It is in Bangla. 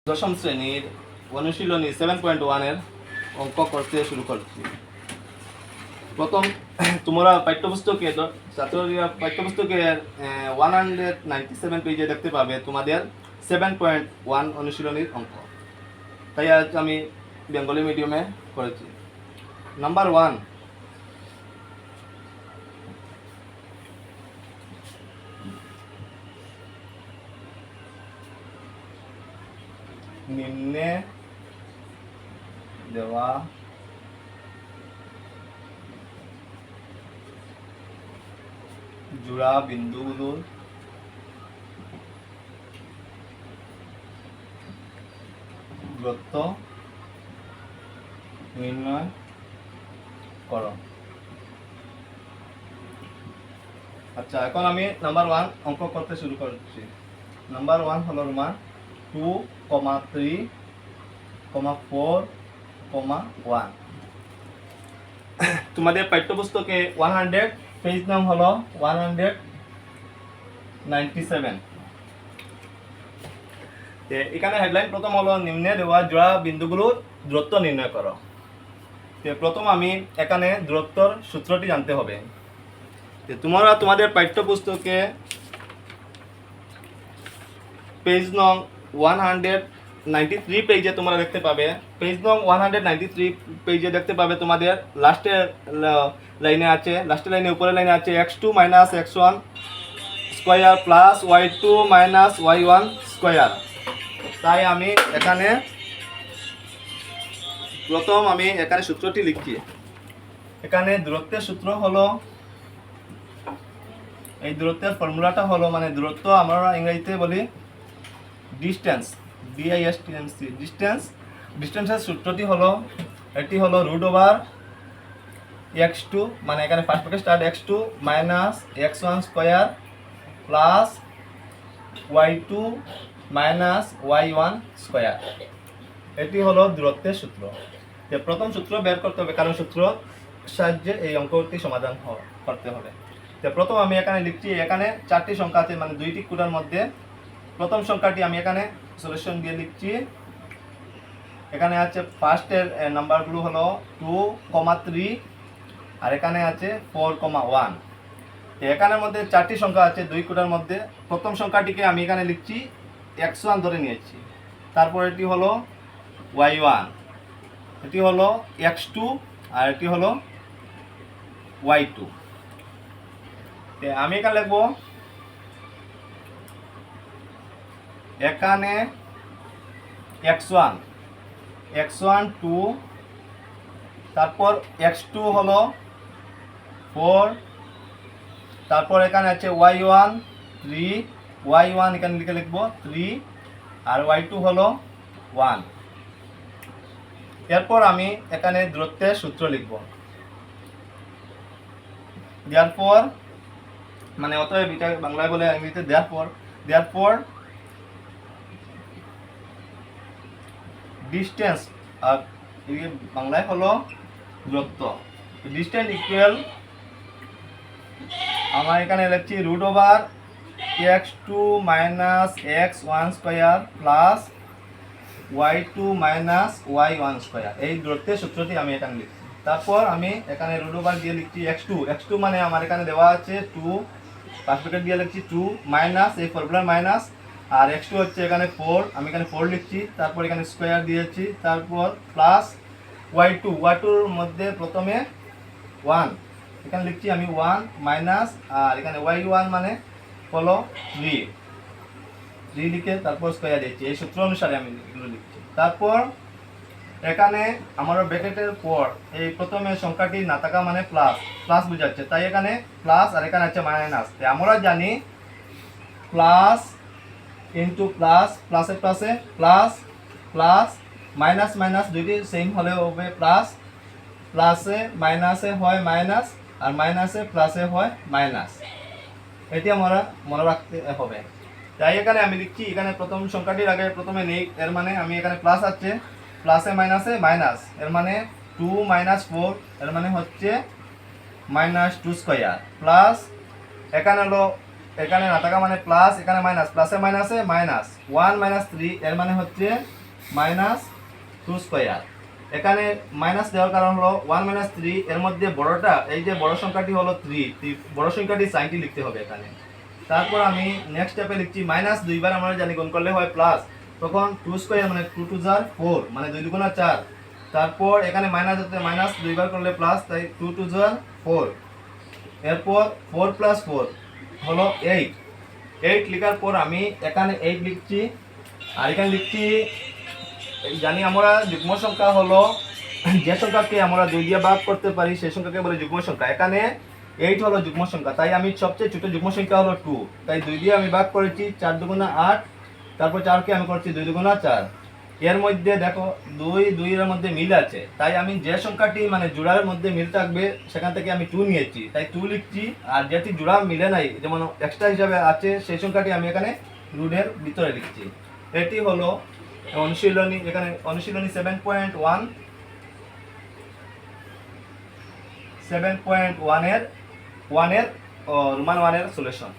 দশম শ্রেণীর অনুশীলনী 7.1 এর অঙ্ক করতে শুরু করছি। প্রথম তোমরা পাঠ্যপুস্তকে ছাত্ররা পাঠ্যপুস্তকের 197 পেজে দেখতে পাবে তোমাদের 7.1 অনুশীলনীর অঙ্ক। তাই আজ আমি বেঙ্গলি মিডিয়ামে করেছি। নাম্বার 1, নিম্নে দেওয়া জোড়া বিন্দুগুলোর দূরত্ব নির্ণয় করো। আচ্ছা, এখন আমি নাম্বার 1 অঙ্ক করতে শুরু করছি। নাম্বার 1 হলো রোমান 2, 3, 4, 1। তোমাদের পাঠ্যপুস্তকে 100 পেজ নাম হলো 197। এখানে হেডলাইন প্রথম হলো নিম্নে দেওয়া জোড়া বিন্দুগুলোর দূরত্ব নির্ণয় করো। প্রথম আমি এখানে দূরত্বর সূত্রটি জানতে হবে। তোমরা তোমাদের পাঠ্যপুস্তকে পেজ নং 193 পেজে তোমরা দেখতে পাবে। পেজ নং 193 পেজে দেখতে পাবে তোমাদের লাস্টের লাইনে আছে, লাস্টের লাইনে উপরের লাইনে আছে x2 - x1 square plus y2 - y1 square. তাই আমি এখানে প্রথম এখানে সূত্রটি লিখছি। এখানে দূরত্বের সূত্র হলো, এই দূরত্বের ফর্মুলাটা হলো, মানে দূরত্ব আমরা ইংরেজিতে বলি ডিস্টেন্স, DISTANCE, ডিস্টেন্স। ডিস্টেন্সের সূত্রটি হলো, এটি হলো √x2, মানে এখানে ফার্স্ট থেকে start x2 - x1 square plus y2 - y1 square. এটি হলো দূরত্বের সূত্র। প্রথম সূত্র বের করতে হবে, কারণ সূত্র সাহায্যে এই অঙ্কটি সমাধান করতে হবে। প্রথম আমি এখানে লিখছি, এখানে 4টি সংখ্যা আছে, মানে 2টি কোণার মধ্যে প্রথম সংখ্যাটি আমি এখানে সলিউশন দিয়ে লিখছি। এখানে আছে ফার্স্টের নাম্বারগুলো হলো 2, 3, আর এখানে আছে 4, 1। এখানের মধ্যে 4টি সংখ্যা আছে 2 কোণার মধ্যে। প্রথম সংখ্যাটিকে আমি এখানে লিখছি x1 ধরে নিয়েছি। তারপর এটি হলো y1, এটি হলো x2, আর এটি হলো y2। আমি এখানে লিখবো, এখানে x1 2, তারপর x2 হলো 4, তারপর এখানে আছে y1 3, y1 এখানে লিখবো 3, আর y2 হলো 1। এরপর আমি এখানে দূরত্বের সূত্র লিখব। therefore, মানে অতএব, এটা বাংলায় বলে ইংরেজিতে therefore ডিস্টেন্স, আর বাংলায় হলো দূরত্ব। ডিস্টেন্স ইকুয়াল, আমরা এখানে লিখছি √x2 - x1 square plus y2 - y1 square. এই দূরত্বের সূত্রটি আমি এখানে লিখছি। তারপর আমি এখানে √ওভার দিয়ে লিখছি x2 মানে আমার এখানে দেওয়া আছে 2, ফার্স্ট ব্র্যাকেট দিয়ে লিখছি 2 মাইনাস, এই ফর্মুলার মাইনাস, আর x2 হচ্ছে এখানে 4, আমি এখানে 4 লিখছি। তারপর এখানে স্কয়ার দিয়েছি, তারপর প্লাস y2-র মধ্যে প্রথমে 1, এখানে লিখছি আমি 1 মাইনাস, আর এখানে y1 মানে হলো 3 লিখে তারপর স্কয়ার দিয়েছি। এই সূত্র অনুসারে আমি এগুলো লিখছি। তারপর এখানে আমার ব্র্যাকেটের পর এই প্রথমে সংখ্যাটি না থাকা মানে প্লাস বোঝাচ্ছে, তাই এখানে প্লাস, আর এখানে আছে মাইনাস। আমরা জানি প্লাস ইন্টু প্লাস, প্লাসে প্লাসে প্লাস, প্লাস মাইনাস মাইনাস দুইটি সেম হলে হবে প্লাস, প্লাসে মাইনাসে হয় মাইনাস, আর মাইনাসে প্লাসে হয় মাইনাস। এটি আমরা মনে রাখতে হবে। তাই এখানে আমি লিখছি, এখানে প্রথম সংখ্যাটির আগে প্রথমে নেই, এর মানে আমি এখানে প্লাস আছে, প্লাসে মাইনাসে মাইনাস, এর মানে 2 - 4, এর মানে হচ্ছে -2 স্কয়ার, প্লাস এখানে হলো, এখানে না থাকা মানে প্লাস, এখানে মাইনাস, প্লাসে মাইনাসে মাইনাস 1 - 3, এর মানে হচ্ছে মাইনাস 2 স্কয়ার। এখানে মাইনাস দেওয়ার কারণ হলো 1 মাইনাস 3, এর মধ্যে বড়টা এই যে বড় সংখ্যাটি হলো 3, বড় সংখ্যাটি সাইনটি লিখতে হবে এখানে। তারপর আমি নেক্সট স্টেপে লিখছি মাইনাস 2 বার আমরা জানি গুণ করলে হয় প্লাস, তখন 2 স্কয়ার মানে 2 টু জার 4 মানে 2 দুগুণা 4। তারপর এখানে মাইনাস হতে মাইনাস 2 বার করলে প্লাস, তাই 2 টু জার 4। এরপর 4 প্লাস 4 হলো 8। 8 লেখার পর আমি এখানে 8 লিখছি, আর এখানে লিখছি জানি আমরা যুগ্ম সংখ্যা হলো যে সংখ্যাকে আমরা 2 দিয়ে ভাগ করতে পারি সেই সংখ্যাকে বলে যুগ্ম সংখ্যা। এখানে 8 হলো যুগ্ম সংখ্যা, তাই আমি সবচেয়ে ছোট যুগ্ম সংখ্যা হলো 2, তাই 2 দিয়ে আমি ভাগ করেছি, 4 দুগুণা 8, তারপর 4কে আমি করছি 2 দুগুণা 4। এর মধ্যে দেখো 2 এর মধ্যে মিল আছে, তাই আমি যে সংখ্যাটি মানে জোড়ার মধ্যে মিল থাকবে সেখান থেকে আমি 2 নিয়েছি, তাই 2 লিখছি। আর যেটি জোড়া মিলে নাই যেমন এক্সট্রা হিসাবে আছে সেই সংখ্যাটি আমি এখানে রুটের ভিতরে লিখছি। এটি হলো অনুশীলনী, এখানে অনুশীলনী 7.1 এর রোমান 1 এর সলিউশন।